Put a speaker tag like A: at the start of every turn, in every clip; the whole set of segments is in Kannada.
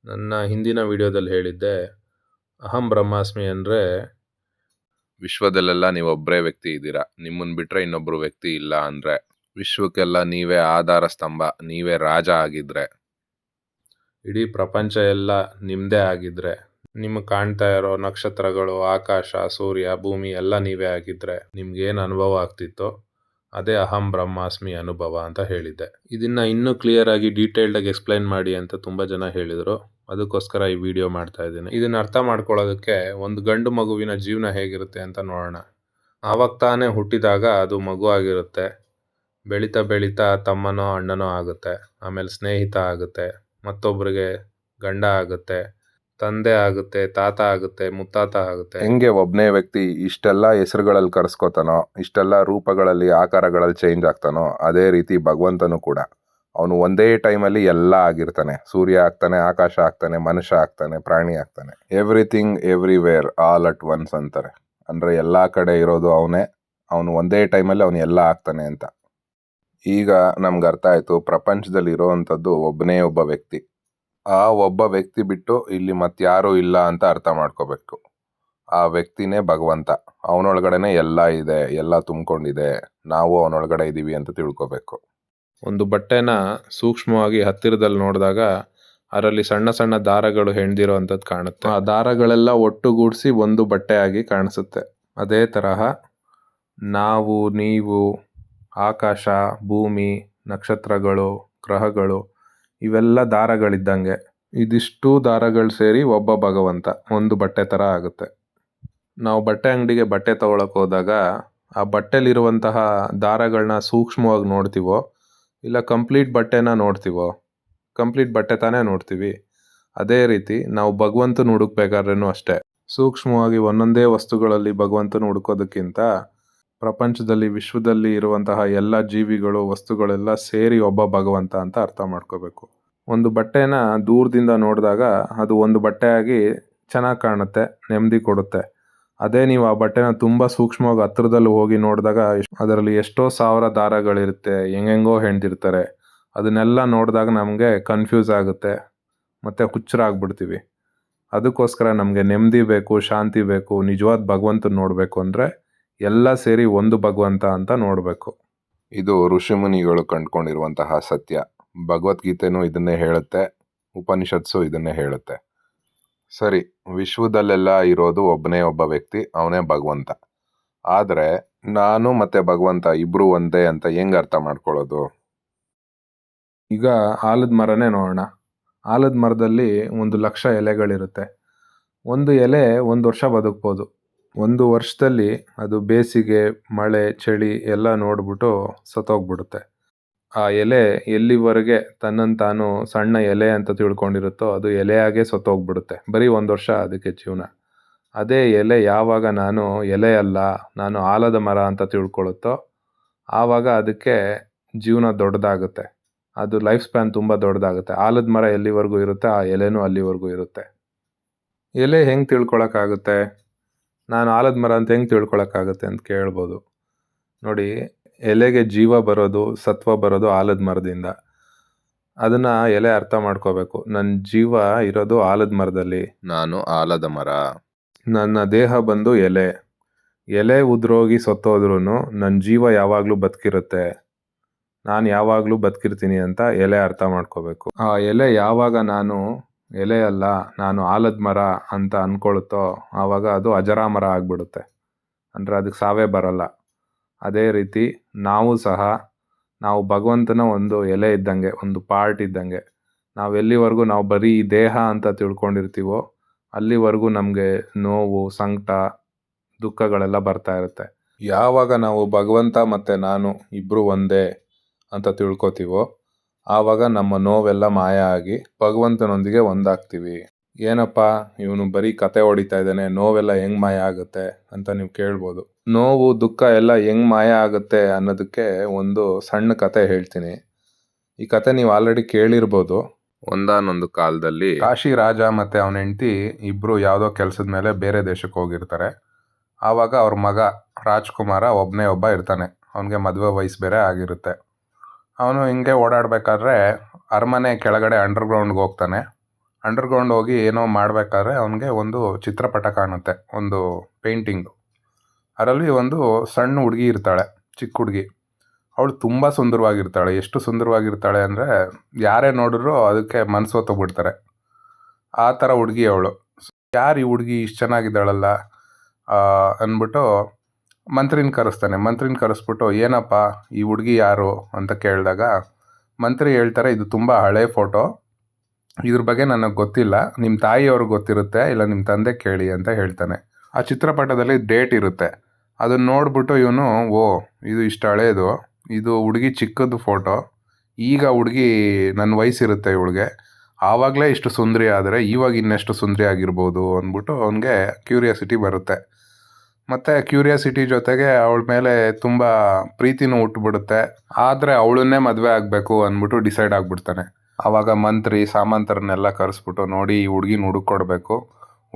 A: ನನ್ನ ಹಿಂದಿನ ವಿಡಿಯೋದಲ್ಲಿ ಹೇಳಿದ್ದೆ, ಅಹಂ ಬ್ರಹ್ಮಾಸ್ಮಿ ಅಂದರೆ ವಿಶ್ವದಲ್ಲೆಲ್ಲ ನೀವೊಬ್ಬರೇ ವ್ಯಕ್ತಿ ಇದ್ದೀರಾ, ನಿಮ್ಮನ್ನು ಬಿಟ್ಟರೆ ಇನ್ನೊಬ್ಬರು ವ್ಯಕ್ತಿ ಇಲ್ಲ ಅಂದರೆ, ವಿಶ್ವಕ್ಕೆಲ್ಲ ನೀವೇ ಆಧಾರ ಸ್ತಂಭ, ನೀವೇ ರಾಜ ಆಗಿದ್ರೆ, ಇಡೀ ಪ್ರಪಂಚ ಎಲ್ಲ ನಿಮ್ಮದೇ ಆಗಿದ್ರೆ, ನಿಮಗೆ ಕಾಣ್ತಾ ಇರೋ ನಕ್ಷತ್ರಗಳು, ಆಕಾಶ, ಸೂರ್ಯ, ಭೂಮಿ ಎಲ್ಲ ನೀವೇ ಆಗಿದ್ರೆ ನಿಮ್ಗೇನು ಅನುಭವ ಆಗ್ತಿತ್ತೋ ಅದೇ ಅಹಂ ಬ್ರಹ್ಮಾಸ್ಮಿ ಅನುಭವ ಅಂತ ಹೇಳಿದ್ದೆ. ಇದನ್ನು ಇನ್ನೂ ಕ್ಲಿಯರ್ ಆಗಿ ಡೀಟೇಲ್ಡಾಗಿ ಎಕ್ಸ್ಪ್ಲೈನ್ ಮಾಡಿ ಅಂತ ತುಂಬ ಜನ ಹೇಳಿದರು. ಅದಕ್ಕೋಸ್ಕರ ಈ ವಿಡಿಯೋ ಮಾಡ್ತಾ ಇದ್ದೀನಿ. ಇದನ್ನು ಅರ್ಥ ಮಾಡ್ಕೊಳ್ಳೋದಕ್ಕೆ ಒಂದು ಗಂಡು ಮಗುವಿನ ಜೀವನ ಹೇಗಿರುತ್ತೆ ಅಂತ ನೋಡೋಣ. ಆವಾಗ ತಾನೇ ಹುಟ್ಟಿದಾಗ ಅದು ಮಗು ಆಗಿರುತ್ತೆ. ಬೆಳೀತಾ ಬೆಳೀತಾ ತಮ್ಮನೋ ಅಣ್ಣನೋ ಆಗುತ್ತೆ, ಆಮೇಲೆ ಸ್ನೇಹಿತ ಆಗುತ್ತೆ, ಮತ್ತೊಬ್ಬರಿಗೆ ಗಂಡ ಆಗುತ್ತೆ, ತಂದೆ ಆಗುತ್ತೆ, ತಾತ ಆಗುತ್ತೆ, ಮುತ್ತಾತ ಆಗುತ್ತೆ.
B: ಹೆಂಗೆ ಒಬ್ಬನೇ ವ್ಯಕ್ತಿ ಇಷ್ಟೆಲ್ಲ ಹೆಸರುಗಳಲ್ಲಿ ಕರೆಸ್ಕೋತಾನೋ, ಇಷ್ಟೆಲ್ಲ ರೂಪಗಳಲ್ಲಿ ಆಕಾರಗಳಲ್ಲಿ ಚೇಂಜ್ ಆಗ್ತಾನೋ, ಅದೇ ರೀತಿ ಭಗವಂತನು ಕೂಡ ಅವನು ಒಂದೇ ಟೈಮಲ್ಲಿ ಎಲ್ಲ ಆಗಿರ್ತಾನೆ. ಸೂರ್ಯ ಆಗ್ತಾನೆ, ಆಕಾಶ ಆಗ್ತಾನೆ, ಮನುಷ್ಯ ಆಗ್ತಾನೆ, ಪ್ರಾಣಿ ಆಗ್ತಾನೆ. Everything everywhere all at once ಅಂತಾರೆ. ಅಂದರೆ ಎಲ್ಲ ಕಡೆ ಇರೋದು ಅವನೇ, ಅವನು ಒಂದೇ ಟೈಮಲ್ಲಿ ಅವನು ಎಲ್ಲ ಆಗ್ತಾನೆ ಅಂತ. ಈಗ ನಮ್ಗೆ ಅರ್ಥ ಆಯಿತು, ಪ್ರಪಂಚದಲ್ಲಿ ಇರೋವಂಥದ್ದು ಒಬ್ಬನೇ ಒಬ್ಬ ವ್ಯಕ್ತಿ. ಆ ಒಬ್ಬ ವ್ಯಕ್ತಿ ಬಿಟ್ಟು ಇಲ್ಲಿ ಮತ್ತಾರೂ ಇಲ್ಲ ಅಂತ ಅರ್ಥ ಮಾಡ್ಕೋಬೇಕು. ಆ ವ್ಯಕ್ತಿನೇ ಭಗವಂತ. ಅವನೊಳಗಡೆನೆ ಎಲ್ಲ ಇದೆ, ಎಲ್ಲ ತುಂಬಿಕೊಂಡಿದೆ, ನಾವು ಅವನೊಳಗಡೆ ಇದ್ದೀವಿ ಅಂತ ತಿಳ್ಕೊಬೇಕು.
A: ಒಂದು ಬಟ್ಟೆನ ಸೂಕ್ಷ್ಮವಾಗಿ ಹತ್ತಿರದಲ್ಲಿ ನೋಡಿದಾಗ ಅದರಲ್ಲಿ ಸಣ್ಣ ಸಣ್ಣ ದಾರಗಳು ಹೆಣ್ದಿರೋ ಅಂಥದ್ದು ಕಾಣುತ್ತೆ. ಆ ದಾರಗಳೆಲ್ಲ ಒಟ್ಟುಗೂಡಿಸಿ ಒಂದು ಬಟ್ಟೆಯಾಗಿ ಕಾಣಿಸುತ್ತೆ. ಅದೇ ತರಹ ನಾವು, ನೀವು, ಆಕಾಶ, ಭೂಮಿ, ನಕ್ಷತ್ರಗಳು, ಗ್ರಹಗಳು ಇವೆಲ್ಲ ದಾರಗಳಿದ್ದಂಗೆ. ಇದಿಷ್ಟು ದಾರಗಳು ಸೇರಿ ಒಬ್ಬ ಭಗವಂತ, ಒಂದು ಬಟ್ಟೆ ಥರ ಆಗುತ್ತೆ. ನಾವು ಬಟ್ಟೆ ಅಂಗಡಿಗೆ ಬಟ್ಟೆ ತೊಗೊಳಕ್ಕೆ ಹೋದಾಗ ಆ ಬಟ್ಟೆಲಿರುವಂತಹ ದಾರಗಳನ್ನ ಸೂಕ್ಷ್ಮವಾಗಿ ನೋಡ್ತೀವೋ ಇಲ್ಲ ಕಂಪ್ಲೀಟ್ ಬಟ್ಟೆನ ನೋಡ್ತೀವೋ? ಕಂಪ್ಲೀಟ್ ಬಟ್ಟೆ ತಾನೇ ನೋಡ್ತೀವಿ. ಅದೇ ರೀತಿ ನಾವು ಭಗವಂತನ ಹುಡುಕ್ಬೇಕಾದ್ರೂ ಅಷ್ಟೇ. ಸೂಕ್ಷ್ಮವಾಗಿ ಒಂದೊಂದೇ ವಸ್ತುಗಳಲ್ಲಿ ಭಗವಂತನ ಹುಡುಕೋದಕ್ಕಿಂತ ಪ್ರಪಂಚದಲ್ಲಿ, ವಿಶ್ವದಲ್ಲಿ ಇರುವಂತಹ ಎಲ್ಲ ಜೀವಿಗಳು, ವಸ್ತುಗಳೆಲ್ಲ ಸೇರಿ ಒಬ್ಬ ಭಗವಂತ ಅಂತ ಅರ್ಥ ಮಾಡ್ಕೋಬೇಕು. ಒಂದು ಬಟ್ಟೆನ ದೂರದಿಂದ ನೋಡಿದಾಗ ಅದು ಒಂದು ಬಟ್ಟೆಯಾಗಿ ಚೆನ್ನಾಗಿ ಕಾಣುತ್ತೆ, ನೆಮ್ಮದಿ ಕೊಡುತ್ತೆ. ಅದೇ ನೀವು ಆ ಬಟ್ಟೆನ ತುಂಬ ಸೂಕ್ಷ್ಮವಾಗಿ ಹತ್ರದಲ್ಲಿ ಹೋಗಿ ನೋಡಿದಾಗ ಅದರಲ್ಲಿ ಎಷ್ಟೋ ಸಾವಿರ ದಾರಗಳಿರುತ್ತೆ, ಹೆಂಗೆಂಗೋ ಹೆಣ್ದಿರ್ತಾರೆ. ಅದನ್ನೆಲ್ಲ ನೋಡಿದಾಗ ನಮಗೆ ಕನ್ಫ್ಯೂಸ್ ಆಗುತ್ತೆ ಮತ್ತು ಹುಚ್ಚರಾಗ್ಬಿಡ್ತೀವಿ. ಅದಕ್ಕೋಸ್ಕರ ನಮಗೆ ನೆಮ್ಮದಿ ಬೇಕು, ಶಾಂತಿ ಬೇಕು, ನಿಜವಾದ ಭಗವಂತನ ನೋಡಬೇಕು ಅಂದರೆ ಎಲ್ಲ ಸೇರಿ ಒಂದು ಭಗವಂತ ಅಂತ ನೋಡಬೇಕು.
B: ಇದು ಋಷಿಮುನಿಗಳು ಕಂಡುಕೊಂಡಿರುವಂತಹ ಸತ್ಯ. ಭಗವದ್ಗೀತೆನೂ ಇದನ್ನೇ ಹೇಳುತ್ತೆ, ಉಪನಿಷತ್ಸು ಇದನ್ನೇ ಹೇಳುತ್ತೆ. ಸರಿ, ವಿಶ್ವದಲ್ಲೆಲ್ಲ ಇರೋದು ಒಬ್ಬನೇ ಒಬ್ಬ ವ್ಯಕ್ತಿ, ಅವನೇ ಭಗವಂತ. ಆದರೆ ನಾನು ಮತ್ತು ಭಗವಂತ ಇಬ್ಬರು ಒಂದೇ ಅಂತ ಹೆಂಗೆ ಅರ್ಥ ಮಾಡ್ಕೊಳ್ಳೋದು?
A: ಈಗ ಆಲದ ಮರನೇ ನೋಡೋಣ. ಆಲದ ಮರದಲ್ಲಿ 1,00,000 ಎಲೆಗಳಿರುತ್ತೆ. ಒಂದು ಎಲೆ 1 ವರ್ಷ ಬದುಕ್ಬೋದು. 1 ವರ್ಷದಲ್ಲಿ ಅದು ಬೇಸಿಗೆ, ಮಳೆ, ಚಳಿ ಎಲ್ಲ ನೋಡ್ಬಿಟ್ಟು ಸತ್ತೋಗ್ಬಿಡುತ್ತೆ. ಆ ಎಲೆ ಎಲ್ಲಿವರೆಗೆ ತನ್ನನ್ನು ತಾನು ಸಣ್ಣ ಎಲೆ ಅಂತ ತಿಳ್ಕೊಂಡಿರುತ್ತೋ ಅದು ಎಲೆಯಾಗೇ ಸತ್ತೋಗ್ಬಿಡುತ್ತೆ. ಬರೀ 1 ವರ್ಷ ಅದಕ್ಕೆ ಜೀವನ. ಅದೇ ಎಲೆ ಯಾವಾಗ ನಾನು ಎಲೆ ಅಲ್ಲ, ನಾನು ಆಲದ ಮರ ಅಂತ ತಿಳ್ಕೊಳ್ಳುತ್ತೋ ಆವಾಗ ಅದಕ್ಕೆ ಜೀವನ ದೊಡ್ಡದಾಗುತ್ತೆ. ಅದು ಲೈಫ್ ಸ್ಪ್ಯಾನ್ ತುಂಬ ದೊಡ್ಡದಾಗುತ್ತೆ. ಆಲದ ಮರ ಎಲ್ಲಿವರೆಗೂ ಇರುತ್ತೆ, ಆ ಎಲೆನೂ ಅಲ್ಲಿವರೆಗೂ ಇರುತ್ತೆ. ಎಲೆ ಹೆಂಗೆ ತಿಳ್ಕೊಳಕ್ಕಾಗುತ್ತೆ? ನಾನು ಆಲದ ಮರ ಅಂತ ಹೆಂಗೆ ತಿಳ್ಕೊಳಕ್ಕಾಗುತ್ತೆ ಅಂತ ಕೇಳ್ಬೋದು. ನೋಡಿ, ಎಲೆಗೆ ಜೀವ ಬರೋದು, ಸತ್ವ ಬರೋದು ಆಲದ ಮರದಿಂದ. ಅದನ್ನು ಎಲೆ ಅರ್ಥ ಮಾಡ್ಕೋಬೇಕು. ನನ್ನ ಜೀವ ಇರೋದು ಆಲದ ಮರದಲ್ಲಿ,
B: ನಾನು ಆಲದ ಮರ.
A: ನನ್ನ ದೇಹ ಬಂದು ಎಲೆ. ಎಲೆ ಉದುರೋಗಿ ಸತ್ತೋದ್ರೂ ನನ್ನ ಜೀವ ಯಾವಾಗಲೂ ಬದುಕಿರುತ್ತೆ, ನಾನು ಯಾವಾಗಲೂ ಬದುಕಿರ್ತೀನಿ ಅಂತ ಎಲೆ ಅರ್ಥ ಮಾಡ್ಕೋಬೇಕು. ಆ ಎಲೆ ಯಾವಾಗ ನಾನು ಎಲೆ ಅಲ್ಲ, ನಾನು ಆಲದ ಮರ ಅಂತ ಅಂದ್ಕೊಳುತ್ತೋ ಆವಾಗ ಅದು ಅಜರಾಮರ ಆಗಿಬಿಡುತ್ತೆ. ಅಂದರೆ ಅದಕ್ಕೆ ಸಾವೇ ಬರಲ್ಲ. ಅದೇ ರೀತಿ ನಾವು ಸಹ, ನಾವು ಭಗವಂತನ ಒಂದು ಎಲೆ ಇದ್ದಂಗೆ, ಒಂದು ಪಾರ್ಟ್ ಇದ್ದಂಗೆ. ನಾವು ಎಲ್ಲಿವರೆಗೂ ನಾವು ಬರೀ ದೇಹ ಅಂತ ತಿಳ್ಕೊಂಡಿರ್ತೀವೋ ಅಲ್ಲಿವರೆಗೂ ನಮಗೆ ನೋವು, ಸಂಕಟ, ದುಃಖಗಳೆಲ್ಲ ಬರ್ತಾ ಇರುತ್ತೆ. ಯಾವಾಗ ನಾವು ಭಗವಂತ ಮತ್ತು ನಾನು ಇಬ್ಬರು ಒಂದೇ ಅಂತ ತಿಳ್ಕೊತೀವೋ ಆವಾಗ ನಮ್ಮ ನೋವೆಲ್ಲ ಮಾಯ ಆಗಿ ಭಗವಂತನೊಂದಿಗೆ ಒಂದಾಗ್ತೀವಿ. ಏನಪ್ಪ ಇವನು ಬರೀ ಕತೆ ಹೊಡಿತಾ ಇದ್ದಾನೆ, ನೋವೆಲ್ಲ ಹೆಂಗೆ ಮಾಯ ಆಗುತ್ತೆ ಅಂತ ನೀವು ಕೇಳ್ಬೋದು. ನೋವು, ದುಃಖ ಎಲ್ಲ ಹೆಂಗೆ ಮಾಯ ಆಗುತ್ತೆ ಅನ್ನೋದಕ್ಕೆ ಒಂದು ಸಣ್ಣ ಕತೆ ಹೇಳ್ತೀನಿ. ಈ ಕತೆ ನೀವು ಆಲ್ರೆಡಿ ಕೇಳಿರ್ಬೋದು.
B: ಒಂದಾನೊಂದು ಕಾಲದಲ್ಲಿ
A: ಕಾಶಿ ರಾಜ ಮತ್ತು ಅವನ ಹೆಂಡತಿ ಇಬ್ಬರು ಯಾವುದೋ ಕೆಲಸದ ಮೇಲೆ ಬೇರೆ ದೇಶಕ್ಕೆ ಹೋಗಿರ್ತಾರೆ. ಆವಾಗ ಅವ್ರ ಮಗ ರಾಜ್ಕುಮಾರ ಒಬ್ಬನೇ ಒಬ್ಬ ಇರ್ತಾನೆ. ಅವನಿಗೆ ಮದುವೆ ವಯಸ್ಸು ಬೇರೆ ಆಗಿರುತ್ತೆ. ಅವನು ಹಿಂಗೆ ಓಡಾಡಬೇಕಾದ್ರೆ ಅರಮನೆ ಕೆಳಗಡೆ ಅಂಡರ್ಗ್ರೌಂಡ್ಗೆ ಹೋಗ್ತಾನೆ. ಅಂಡರ್ಗ್ರೌಂಡ್ ಹೋಗಿ ಏನೋ ಮಾಡಬೇಕಾದ್ರೆ ಅವನಿಗೆ ಒಂದು ಚಿತ್ರಪಟ ಕಾಣುತ್ತೆ, ಒಂದು ಪೇಂಟಿಂಗು. ಅದರಲ್ಲಿ ಒಂದು ಸಣ್ಣ ಹುಡುಗಿ ಇರ್ತಾಳೆ, ಚಿಕ್ಕ ಹುಡುಗಿ. ಅವಳು ತುಂಬ ಸುಂದರವಾಗಿರ್ತಾಳೆ. ಎಷ್ಟು ಸುಂದರವಾಗಿರ್ತಾಳೆ ಅಂದರೆ ಯಾರೇ ನೋಡಿದ್ರು ಅದಕ್ಕೆ ಮನಸ್ಸು ಹೊತ್ತೋಗ್ಬಿಡ್ತಾರೆ. ಆ ಥರ ಹುಡುಗಿ ಅವಳು. ಯಾರು ಈ ಹುಡುಗಿ ಇಷ್ಟು ಚೆನ್ನಾಗಿದ್ದಾಳಲ್ಲ ಅಂದ್ಬಿಟ್ಟು ಮಂತ್ರಿನ ಕರೆಸ್ತಾನೆ. ಮಂತ್ರಿನ ಕರೆಸ್ಬಿಟ್ಟು, ಏನಪ್ಪ ಈ ಹುಡುಗಿ ಯಾರು ಅಂತ ಕೇಳಿದಾಗ ಮಂತ್ರಿ ಹೇಳ್ತಾರೆ, ಇದು ತುಂಬ ಹಳೆ ಫೋಟೋ, ಇದ್ರ ಬಗ್ಗೆ ನನಗೆ ಗೊತ್ತಿಲ್ಲ, ನಿಮ್ಮ ತಾಯಿಯವ್ರಿಗೆ ಗೊತ್ತಿರುತ್ತೆ, ಇಲ್ಲ ನಿಮ್ಮ ತಂದೆ ಕೇಳಿ ಅಂತ ಹೇಳ್ತಾನೆ. ಆ ಚಿತ್ರಪಟದಲ್ಲಿ ಡೇಟ್ ಇರುತ್ತೆ. ಅದನ್ನು ನೋಡ್ಬಿಟ್ಟು ಇವನು, ಓ ಇದು ಇಷ್ಟು ಹಳೇದು, ಇದು ಹುಡುಗಿ ಚಿಕ್ಕದು ಫೋಟೋ, ಈಗ ಹುಡುಗಿ ನನ್ನ ವಯಸ್ಸಿರುತ್ತೆ ಇವಳಿಗೆ, ಆವಾಗಲೇ ಇಷ್ಟು ಸುಂದರಿ ಆದರೆ ಇವಾಗ ಇನ್ನೆಷ್ಟು ಸುಂದರಿ ಆಗಿರ್ಬೋದು ಅಂದ್ಬಿಟ್ಟು ಅವನಿಗೆ ಕ್ಯೂರಿಯಾಸಿಟಿ ಬರುತ್ತೆ. ಮತ್ತು ಕ್ಯೂರಿಯಾಸಿಟಿ ಜೊತೆಗೆ ಅವಳ ಮೇಲೆ ತುಂಬ ಪ್ರೀತಿನೂ ಹುಟ್ಟುಬಿಡುತ್ತೆ. ಆದರೆ ಅವಳನ್ನೇ ಮದುವೆ ಆಗಬೇಕು ಅಂದ್ಬಿಟ್ಟು ಡಿಸೈಡ್ ಆಗಿಬಿಡ್ತಾನೆ. ಆವಾಗ ಮಂತ್ರಿ ಸಾಮಂತರನ್ನೆಲ್ಲ ಕರೆಸ್ಬಿಟ್ಟು, ನೋಡಿ ಈ ಹುಡುಗಿನ ಹುಡುಕೊಡ್ಬೇಕು,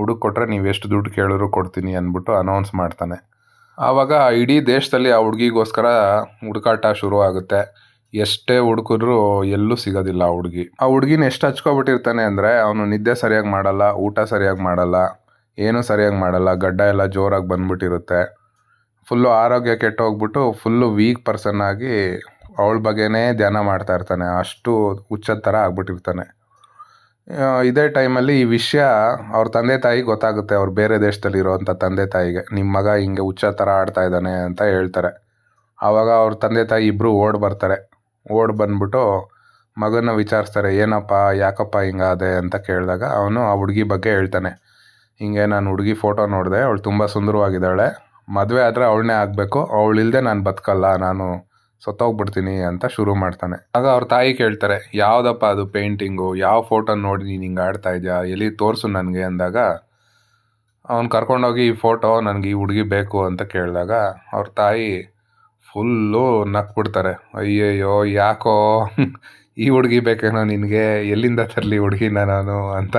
A: ಹುಡುಕೊಟ್ರೆ ನೀವು ಎಷ್ಟು ದುಡ್ಡು ಕೇಳಿದ್ರು ಕೊಡ್ತೀನಿ ಅಂದ್ಬಿಟ್ಟು ಅನೌನ್ಸ್ ಮಾಡ್ತಾನೆ. ಆವಾಗ ಇಡೀ ದೇಶದಲ್ಲಿ ಆ ಹುಡುಗಿಗೋಸ್ಕರ ಹುಡುಕಾಟ ಶುರು ಆಗುತ್ತೆ. ಎಷ್ಟೇ ಹುಡುಕಿದ್ರೂ ಎಲ್ಲೂ ಸಿಗೋದಿಲ್ಲ ಆ ಹುಡುಗಿ. ಆ ಹುಡುಗಿನ ಎಷ್ಟು ಹಚ್ಕೊಬಿಟ್ಟಿರ್ತಾನೆ ಅಂದರೆ ಅವನು ನಿದ್ದೆ ಸರಿಯಾಗಿ ಮಾಡಲ್ಲ, ಊಟ ಸರಿಯಾಗಿ ಮಾಡಲ್ಲ, ಏನೂ ಸರಿಯಾಗಿ ಮಾಡಲ್ಲ, ಗಡ್ಡ ಎಲ್ಲ ಜೋರಾಗಿ ಬಂದ್ಬಿಟ್ಟಿರುತ್ತೆ. ಫುಲ್ಲು ಆರೋಗ್ಯ ಕೆಟ್ಟೋಗ್ಬಿಟ್ಟು ಫುಲ್ಲು ವೀಕ್ ಪರ್ಸನ್ ಆಗಿ ಅವಳ ಬಗ್ಗೆನೇ ಧ್ಯಾನ ಮಾಡ್ತಾ ಇರ್ತಾನೆ. ಅಷ್ಟು ಹುಚ್ಚದ ಥರ ಆಗ್ಬಿಟ್ಟಿರ್ತಾನೆ. ಇದೇ ಟೈಮಲ್ಲಿ ಈ ವಿಷಯ ಅವ್ರ ತಂದೆ ತಾಯಿಗೆ ಗೊತ್ತಾಗುತ್ತೆ, ಅವ್ರು ಬೇರೆ ದೇಶದಲ್ಲಿರೋವಂಥ ತಂದೆ ತಾಯಿಗೆ. ನಿಮ್ಮ ಮಗ ಹಿಂಗೆ ಹುಚ್ಚ ಥರ ಆಡ್ತಾ ಇದ್ದಾನೆ ಅಂತ ಹೇಳ್ತಾರೆ. ಆವಾಗ ಅವ್ರ ತಂದೆ ತಾಯಿ ಇಬ್ಬರು ಓಡ್ ಬಂದ್ಬಿಟ್ಟು ಮಗನ ವಿಚಾರಿಸ್ತಾರೆ, ಏನಪ್ಪ ಯಾಕಪ್ಪ ಹಿಂಗಾದೆ ಅಂತ ಕೇಳಿದಾಗ ಅವನು ಆ ಹುಡುಗಿ ಬಗ್ಗೆ ಹೇಳ್ತಾನೆ. ಹಿಂಗೆ ನಾನು ಹುಡುಗಿ ಫೋಟೋ ನೋಡಿದೆ, ಅವಳು ತುಂಬ ಸುಂದರವಾಗಿದ್ದಾಳೆ, ಮದುವೆ ಆದರೆ ಅವಳನ್ನೇ ಆಗಬೇಕು, ಅವಳಿಲ್ಲದೆ ನಾನು ಬದುಕಲ್ಲ, ನಾನು ಸತ್ತೋಗ್ಬಿಡ್ತೀನಿ ಅಂತ ಶುರು ಮಾಡ್ತಾನೆ. ಆಗ ಅವ್ರ ತಾಯಿ ಕೇಳ್ತಾರೆ, ಯಾವುದಪ್ಪ ಅದು ಪೇಂಟಿಂಗು, ಯಾವ ಫೋಟೋ ನೋಡಿ ನೀನು ಹಿಂಗೆ ಆಡ್ತಾ ಇದೆಯಾ, ಎಲ್ಲಿ ತೋರಿಸು ನನಗೆ ಅಂದಾಗ ಅವ್ನು ಕರ್ಕೊಂಡೋಗಿ ಈ ಫೋಟೋ ನನಗೆ ಈ ಹುಡುಗಿ ಬೇಕು ಅಂತ ಕೇಳಿದಾಗ ಅವ್ರ ತಾಯಿ ಫುಲ್ಲು ನಕ್ಬಿಡ್ತಾರೆ. ಅಯ್ಯಯ್ಯೋ ಯಾಕೋ ಈ ಹುಡುಗಿ ಬೇಕೇನೋ ನಿನಗೆ, ಎಲ್ಲಿಂದ ತರಲಿ ಹುಡುಗಿನ ನಾನು ಅಂತ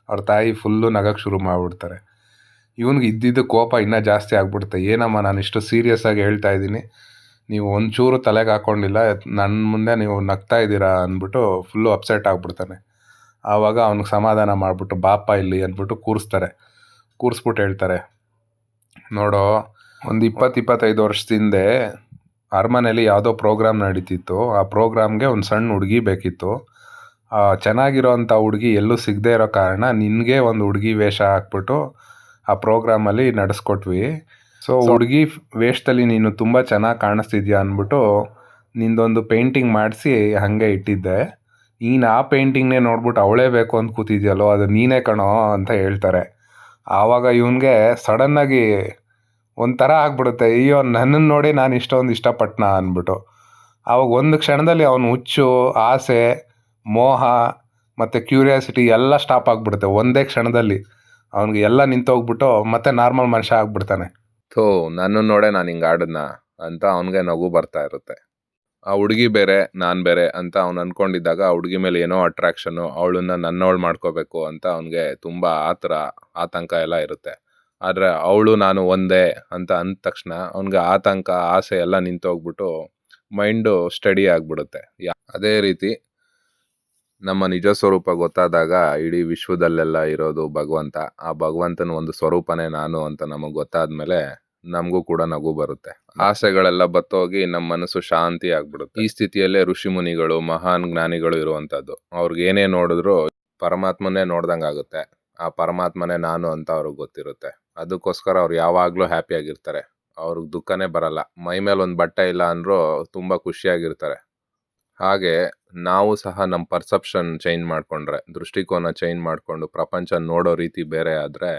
A: ಅವ್ರ ತಾಯಿ ಫುಲ್ಲು ನಗಕ್ಕೆ ಶುರು ಮಾಡಿಬಿಡ್ತಾರೆ. ಇವನಿಗೆ ಇದ್ದಿದ್ದು ಕೋಪ ಇನ್ನೂ ಜಾಸ್ತಿ ಆಗ್ಬಿಡುತ್ತೆ. ಏನಮ್ಮ ನಾನು ಇಷ್ಟು ಸೀರಿಯಸ್ ಆಗಿ ಹೇಳ್ತಾ ಇದ್ದೀನಿ, ನೀವು ಒಂಚೂರು ತಲೆಗೆ ಹಾಕ್ಕೊಂಡಿಲ್ಲ, ನನ್ನ ಮುಂದೆ ನೀವು ನಗ್ತಾ ಇದ್ದೀರಾ ಅಂದ್ಬಿಟ್ಟು ಫುಲ್ಲು ಅಪ್ಸೆಟ್ ಆಗಿಬಿಡ್ತಾನೆ. ಆವಾಗ ಅವ್ನಿಗೆ ಸಮಾಧಾನ ಮಾಡಿಬಿಟ್ಟು ಬಾಪ ಇಲ್ಲಿ ಅಂದ್ಬಿಟ್ಟು ಕೂರಿಸ್ಬಿಟ್ಟು ಹೇಳ್ತಾರೆ, ನೋಡೋ ಒಂದು 20-25 ವರ್ಷದಿಂದ ಅರಮನೆಯಲ್ಲಿ ಯಾವುದೋ ಪ್ರೋಗ್ರಾಮ್ ನಡೀತಿತ್ತು. ಆ ಪ್ರೋಗ್ರಾಮ್ಗೆ ಒಂದು ಸಣ್ಣ ಹುಡುಗಿ ಬೇಕಿತ್ತು. ಚೆನ್ನಾಗಿರೋವಂಥ ಹುಡುಗಿ ಎಲ್ಲೂ ಸಿಗದೇ ಇರೋ ಕಾರಣ ನಿನಗೆ ಒಂದು ಹುಡುಗಿ ವೇಷ ಹಾಕ್ಬಿಟ್ಟು ಆ ಪ್ರೋಗ್ರಾಮಲ್ಲಿ ನಡೆಸ್ಕೊಟ್ವಿ. ಸೊ ಹುಡುಗಿ ವೇಷದಲ್ಲಿ ನೀನು ತುಂಬ ಚೆನ್ನಾಗಿ ಕಾಣಿಸ್ತಿದ್ಯಾ ಅಂದ್ಬಿಟ್ಟು ನಿಂದೊಂದು ಪೇಂಟಿಂಗ್ ಮಾಡಿಸಿ ಹಾಗೆ ಇಟ್ಟಿದ್ದೆ. ನೀನು ಆ ಪೇಂಟಿಂಗ್ನೇ ನೋಡ್ಬಿಟ್ಟು ಅವಳೇ ಬೇಕು ಅಂತ ಕೂತಿದ್ಯಲ್ಲೋ, ಅದು ನೀನೇ ಕಣೋ ಅಂತ ಹೇಳ್ತಾರೆ. ಆವಾಗ ಇವನಿಗೆ ಸಡನ್ನಾಗಿ ಒಂಥರ ಆಗ್ಬಿಡುತ್ತೆ, ಅಯ್ಯೋ ನನ್ನನ್ನು ನೋಡಿ ನಾನು ಇಷ್ಟೊಂದು ಇಷ್ಟಪಟ್ಟನ ಅಂದ್ಬಿಟ್ಟು. ಆವಾಗ ಒಂದು ಕ್ಷಣದಲ್ಲಿ ಅವನು ಹುಚ್ಚು, ಆಸೆ, ಮೋಹ ಮತ್ತು ಕ್ಯೂರಿಯಾಸಿಟಿ ಎಲ್ಲ ಸ್ಟಾಪ್ ಆಗಿಬಿಡುತ್ತೆ. ಒಂದೇ ಕ್ಷಣದಲ್ಲಿ ಅವನಿಗೆ ಎಲ್ಲ ನಿಂತೋಗ್ಬಿಟ್ಟು ಮತ್ತೆ ನಾರ್ಮಲ್ ಮನುಷ್ಯ ಆಗ್ಬಿಡ್ತಾನೆ. ನನ್ನನ್ನು ನೋಡೇ ನಾನು ಹಿಂಗೆ ಆಡಿದ್ನ ಅಂತ ಅವನಿಗೆ ನಗು ಬರ್ತಾ ಇರುತ್ತೆ. ಆ ಹುಡುಗಿ ಬೇರೆ ನಾನು ಬೇರೆ ಅಂತ ಅವ್ನು ಅಂದ್ಕೊಂಡಿದ್ದಾಗ ಆ ಹುಡುಗಿ ಮೇಲೆ ಏನೋ ಅಟ್ರಾಕ್ಷನ್ನು, ಅವಳನ್ನ ನನ್ನವಳು ಮಾಡ್ಕೋಬೇಕು ಅಂತ ಅವನಿಗೆ ತುಂಬ ಆತಂಕ ಎಲ್ಲ ಇರುತ್ತೆ. ಆದರೆ ಅವಳು ನಾನು ಒಂದೇ ಅಂತ ಅಂದ ತಕ್ಷಣ ಅವನಿಗೆ ಆತಂಕ, ಆಸೆ ಎಲ್ಲ ನಿಂತೋಗ್ಬಿಟ್ಟು ಮೈಂಡು ಸ್ಟಡಿ ಆಗಿಬಿಡುತ್ತೆ. ಅದೇ ರೀತಿ ನಮ್ಮ ನಿಜ ಸ್ವರೂಪ ಗೊತ್ತಾದಾಗ ಇಡೀ ವಿಶ್ವದಲ್ಲೆಲ್ಲ ಇರೋದು ಭಗವಂತ, ಆ ಭಗವಂತನ ಒಂದು ಸ್ವರೂಪನೇ ನಾನು ಅಂತ ನಮಗೆ ಗೊತ್ತಾದ್ಮೇಲೆ ನಮಗೂ ಕೂಡ ನಗು ಬರುತ್ತೆ. ಆಸೆಗಳೆಲ್ಲ ಬತ್ತೋಗಿ ನಮ್ಮ ಮನಸ್ಸು ಶಾಂತಿ ಆಗ್ಬಿಡುತ್ತೆ. ಈ ಸ್ಥಿತಿಯಲ್ಲೇ ಋಷಿ ಮುನಿಗಳು, ಮಹಾನ್ ಜ್ಞಾನಿಗಳು ಇರುವಂಥದ್ದು. ಅವ್ರಿಗೆ ಏನೇ ನೋಡಿದ್ರು ಪರಮಾತ್ಮನೇ ನೋಡ್ದಂಗೆ ಆಗುತ್ತೆ. ಆ ಪರಮಾತ್ಮನೇ ನಾನು ಅಂತ ಅವ್ರಿಗೆ ಗೊತ್ತಿರುತ್ತೆ. ಅದಕ್ಕೋಸ್ಕರ ಅವ್ರು ಯಾವಾಗಲೂ ಹ್ಯಾಪಿಯಾಗಿರ್ತಾರೆ. ಅವ್ರಿಗೆ ದುಃಖನೇ ಬರಲ್ಲ. ಮೈ ಮೇಲೆ ಒಂದು ಬಟ್ಟೆ ಇಲ್ಲ ಅಂದರೂ ತುಂಬ ಖುಷಿಯಾಗಿರ್ತಾರೆ. ಹಾಗೆ ನಾವು ಸಹ ನಮ್ಮ ಪರ್ಸೆಪ್ಷನ್ ಚೇಂಜ್ ಮಾಡಿಕೊಂಡ್ರೆ, ದೃಷ್ಟಿಕೋನ ಚೇಂಜ್ ಮಾಡಿಕೊಂಡು ಪ್ರಪಂಚ ನೋಡೋ ರೀತಿ ಬೇರೆ ಆದರೆ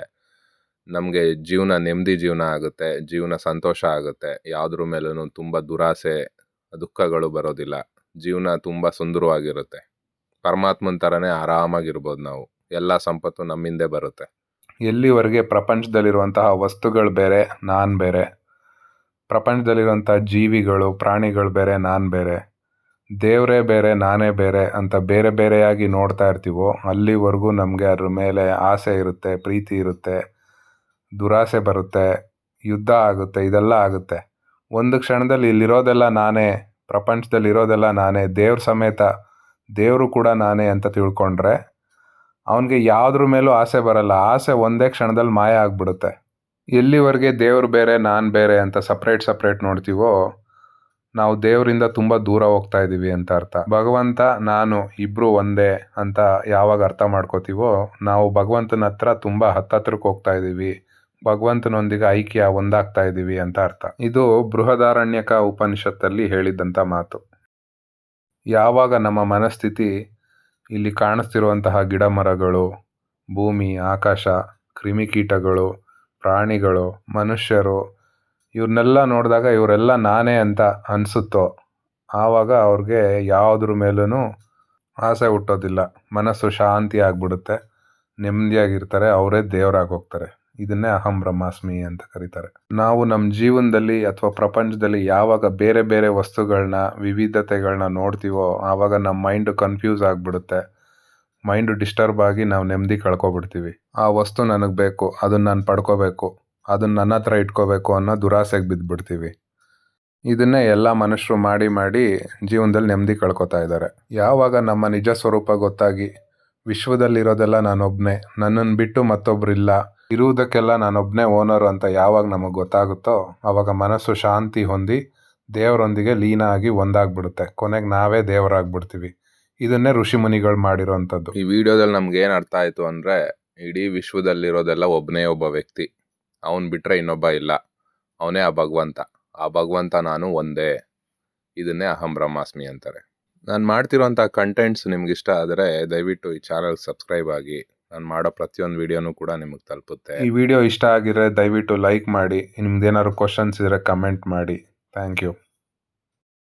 A: ನಮಗೆ ಜೀವನ ನೆಮ್ಮದಿ ಜೀವನ ಆಗುತ್ತೆ, ಜೀವನ ಸಂತೋಷ ಆಗುತ್ತೆ. ಯಾವುದ್ರ ಮೇಲೂ ತುಂಬ ದುರಾಸೆ, ದುಃಖಗಳು ಬರೋದಿಲ್ಲ. ಜೀವನ ತುಂಬ ಸುಂದರವಾಗಿರುತ್ತೆ. ಪರಮಾತ್ಮನ ಥರನೇ ಆರಾಮಾಗಿರ್ಬೋದು ನಾವು. ಎಲ್ಲ ಸಂಪತ್ತು ನಮ್ಮಿಂದೇ ಬರುತ್ತೆ. ಎಲ್ಲಿವರೆಗೆ ಪ್ರಪಂಚದಲ್ಲಿರುವಂತಹ ವಸ್ತುಗಳು ಬೇರೆ, ನಾನು ಬೇರೆ, ಪ್ರಪಂಚದಲ್ಲಿರುವಂಥ ಜೀವಿಗಳು, ಪ್ರಾಣಿಗಳು ಬೇರೆ, ನಾನು ಬೇರೆ, ದೇವರೇ ಬೇರೆ, ನಾನೇ ಬೇರೆ ಅಂತ ಬೇರೆ ಬೇರೆಯಾಗಿ ನೋಡ್ತಾ ಇರ್ತೀವೋ ಅಲ್ಲಿವರೆಗೂ ನಮಗೆ ಅದ್ರ ಮೇಲೆ ಆಸೆ ಇರುತ್ತೆ, ಪ್ರೀತಿ ಇರುತ್ತೆ, ದುರಾಸೆ ಬರುತ್ತೆ, ಯುದ್ಧ ಆಗುತ್ತೆ, ಇದೆಲ್ಲ ಆಗುತ್ತೆ. ಒಂದು ಕ್ಷಣದಲ್ಲಿ ಇಲ್ಲಿರೋದೆಲ್ಲ ನಾನೇ, ಪ್ರಪಂಚದಲ್ಲಿರೋದೆಲ್ಲ ನಾನೇ, ದೇವ್ರ ಸಮೇತ ದೇವರು ಕೂಡ ನಾನೇ ಅಂತ ತಿಳ್ಕೊಂಡ್ರೆ ಅವನಿಗೆ ಯಾವುದ್ರ ಮೇಲೂ ಆಸೆ ಬರಲ್ಲ. ಆಸೆ ಒಂದೇ ಕ್ಷಣದಲ್ಲಿ ಮಾಯ ಆಗ್ಬಿಡುತ್ತೆ. ಎಲ್ಲಿವರೆಗೆ ದೇವ್ರು ಬೇರೆ ನಾನು ಬೇರೆ ಅಂತ ಸಪ್ರೇಟ್ ನೋಡ್ತೀವೋ ನಾವು ದೇವರಿಂದ ತುಂಬ ದೂರ ಹೋಗ್ತಾ ಇದ್ದೀವಿ ಅಂತ ಅರ್ಥ. ಭಗವಂತ ನಾನು ಇಬ್ಬರು ಒಂದೇ ಅಂತ ಯಾವಾಗ ಅರ್ಥ ಮಾಡ್ಕೋತೀವೋ ನಾವು ಭಗವಂತನ ಹತ್ರ ತುಂಬ ಹತ್ತತ್ರಕ್ಕೆ ಹೋಗ್ತಾ ಇದ್ದೀವಿ, ಭಗವಂತನೊಂದಿಗೆ ಐಕ್ಯ ಒಂದಾಗ್ತಾ ಇದ್ದೀವಿ ಅಂತ ಅರ್ಥ. ಇದು ಬೃಹದಾರಣ್ಯಕ ಉಪನಿಷತ್ತಲ್ಲಿ ಹೇಳಿದ್ದಂಥ ಮಾತು. ಯಾವಾಗ ನಮ್ಮ ಮನಸ್ಥಿತಿ ಇಲ್ಲಿ ಕಾಣಿಸ್ತಿರುವಂತಹ ಗಿಡ ಮರಗಳು, ಭೂಮಿ, ಆಕಾಶ, ಕ್ರಿಮಿಕೀಟಗಳು, ಪ್ರಾಣಿಗಳು, ಮನುಷ್ಯರು ಇವ್ರನ್ನೆಲ್ಲ ನೋಡಿದಾಗ ಇವರೆಲ್ಲ ನಾನೇ ಅಂತ ಅನಿಸುತ್ತೋ ಆವಾಗ ಅವ್ರಿಗೆ ಯಾವುದ್ರ ಮೇಲೂ ಆಸೆ ಹುಟ್ಟೋದಿಲ್ಲ. ಮನಸ್ಸು ಶಾಂತಿ ಆಗಿಬಿಡುತ್ತೆ, ನೆಮ್ಮದಿಯಾಗಿರ್ತಾರೆ, ಅವರೇ ದೇವರಾಗಿ ಹೋಗ್ತಾರೆ. ಇದನ್ನೇ ಅಹಂ ಬ್ರಹ್ಮಾಸ್ಮಿ ಅಂತ ಕರೀತಾರೆ. ನಾವು ನಮ್ಮ ಜೀವನದಲ್ಲಿ ಅಥವಾ ಪ್ರಪಂಚದಲ್ಲಿ ಯಾವಾಗ ಬೇರೆ ಬೇರೆ ವಸ್ತುಗಳನ್ನ, ವಿವಿಧತೆಗಳನ್ನ ನೋಡ್ತೀವೋ ಆವಾಗ ನಮ್ಮ ಮೈಂಡು ಕನ್ಫ್ಯೂಸ್ ಆಗಿಬಿಡುತ್ತೆ. ಮೈಂಡು ಡಿಸ್ಟರ್ಬ್ ಆಗಿ ನಾವು ನೆಮ್ಮದಿ ಕಳ್ಕೊಬಿಡ್ತೀವಿ. ಆ ವಸ್ತು ನನಗೆ ಬೇಕು, ಅದನ್ನು ನಾನು ಪಡ್ಕೋಬೇಕು, ಅದನ್ನು ನನ್ನ ಹತ್ರ ಇಟ್ಕೋಬೇಕು ಅನ್ನೋ ದುರಾಸೆಗೆ ಬಿದ್ದುಬಿಡ್ತೀವಿ. ಇದನ್ನೇ ಎಲ್ಲ ಮನುಷ್ಯರು ಮಾಡಿ ಜೀವನದಲ್ಲಿ ನೆಮ್ಮದಿ ಕಳ್ಕೊತಾ ಇದ್ದಾರೆ. ಯಾವಾಗ ನಮ್ಮ ನಿಜ ಸ್ವರೂಪ ಗೊತ್ತಾಗಿ ವಿಶ್ವದಲ್ಲಿರೋದೆಲ್ಲ ನಾನೊಬ್ಬನೇ, ನನ್ನನ್ನು ಬಿಟ್ಟು ಮತ್ತೊಬ್ಬರಿಲ್ಲ, ಇರುವುದಕ್ಕೆಲ್ಲ ನಾನೊಬ್ಬನೇ ಓನರು ಅಂತ ಯಾವಾಗ ನಮಗೆ ಗೊತ್ತಾಗುತ್ತೋ ಆವಾಗ ಮನಸ್ಸು ಶಾಂತಿ ಹೊಂದಿ ದೇವರೊಂದಿಗೆ ಲೀನ ಆಗಿ ಒಂದಾಗ್ಬಿಡುತ್ತೆ. ಕೊನೆಗೆ ನಾವೇ ದೇವರಾಗ್ಬಿಡ್ತೀವಿ. ಇದನ್ನೇ ಋಷಿಮುನಿಗಳು ಮಾಡಿರೋವಂಥದ್ದು.
B: ಈ ವಿಡಿಯೋದಲ್ಲಿ ನಮ್ಗೆ ಏನು ಅರ್ಥ ಆಯಿತು ಅಂದರೆ, ಇಡೀ ವಿಶ್ವದಲ್ಲಿರೋದೆಲ್ಲ ಒಬ್ಬನೇ ಒಬ್ಬ ವ್ಯಕ್ತಿ, ಅವನು ಬಿಟ್ಟರೆ ಇನ್ನೊಬ್ಬ ಇಲ್ಲ, ಅವನೇ ಆ ಭಗವಂತ. ಆ ಭಗವಂತ ನಾನು ಒಂದೇ. ಇದನ್ನೇ ಅಹಂ ಬ್ರಹ್ಮಾಸ್ಮಿ ಅಂತಾರೆ. ನಾನು ಮಾಡ್ತಿರೋಂಥ ಕಂಟೆಂಟ್ಸ್ ನಿಮ್ಗೆ ಇಷ್ಟ ಆದರೆ ದಯವಿಟ್ಟು ಈ ಚಾನಲ್ ಸಬ್ಸ್ಕ್ರೈಬ್ ಆಗಿ. ನಾನು ಮಾಡೋ ಪ್ರತಿಯೊಂದು ವಿಡಿಯೋನೂ ಕೂಡ ನಿಮಗೆ ತಲುಪುತ್ತೆ.
A: ಈ ವಿಡಿಯೋ ಇಷ್ಟ ಆಗಿದ್ರೆ ದಯವಿಟ್ಟು ಲೈಕ್ ಮಾಡಿ. ನಿಮ್ದೇನಾದ್ರು ಕ್ವಶನ್ಸ್ ಇದ್ದರೆ ಕಮೆಂಟ್ ಮಾಡಿ. Thank you.